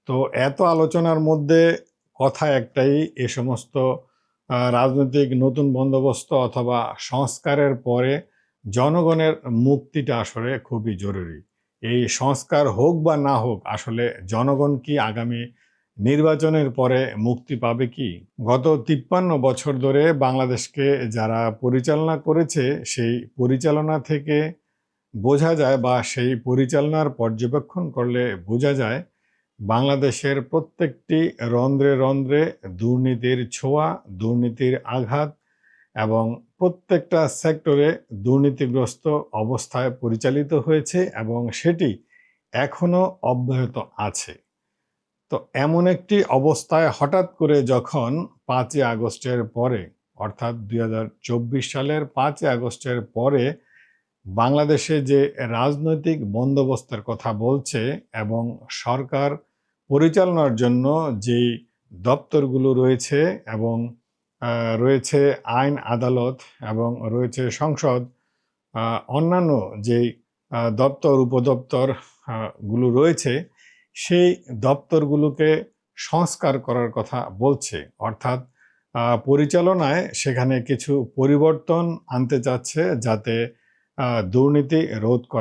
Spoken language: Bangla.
তো এত আলোচনার মধ্যে কথা একটাই, এ সমস্ত রাজনৈতিক নতুন বন্দোবস্ত অথবা সংস্কারের পরে জনগণের মুক্তিটা আসলে খুবই জরুরি। এই সংস্কার হোক বা না হোক, আসলে জনগণ কি আগামী নির্বাচনের পরে মুক্তি পাবে কি? গত ৫৩ বছর ধরে বাংলাদেশকে যারা পরিচালনা করেছে, সেই পরিচালনা থেকে বোঝা যায় বা সেই পরিচালনার পর্যবেক্ষণ করলে বোঝা যায় বাংলাদেশের প্রত্যেকটি রন্ধ্রে রন্ধ্রে দুর্নীতির ছোঁয়া, দুর্নীতির আঘাত এবং প্রত্যেকটা সেক্টরে দুর্নীতিগ্রস্ত অবস্থায় পরিচালিত হয়েছে এবং সেটি এখনো অব্যাহত আছে। তো এমন একটি অবস্থায় হঠাৎ করে যখন ৫ই আগস্টের পরে, অর্থাৎ ২০২৪ সালের ৫ই আগস্টের পরে বাংলাদেশে যে রাজনৈতিক বন্দোবস্তের কথা বলছে এবং সরকার পরিচালনার জন্য যেই দপ্তরগুলো রয়েছে এবং রয়েছে আইন আদালত এবং রয়েছে সংসদ, অন্যান্য যেই দপ্তর উপদপ্তর গুলো রয়েছে, সেই দপ্তরগুলোকে সংস্কার করার কথা বলছে। অর্থাৎ পরিচালনায় সেখানে কিছু পরিবর্তন আনতে চাচ্ছে যাতে দুর্নীতি রোধ করা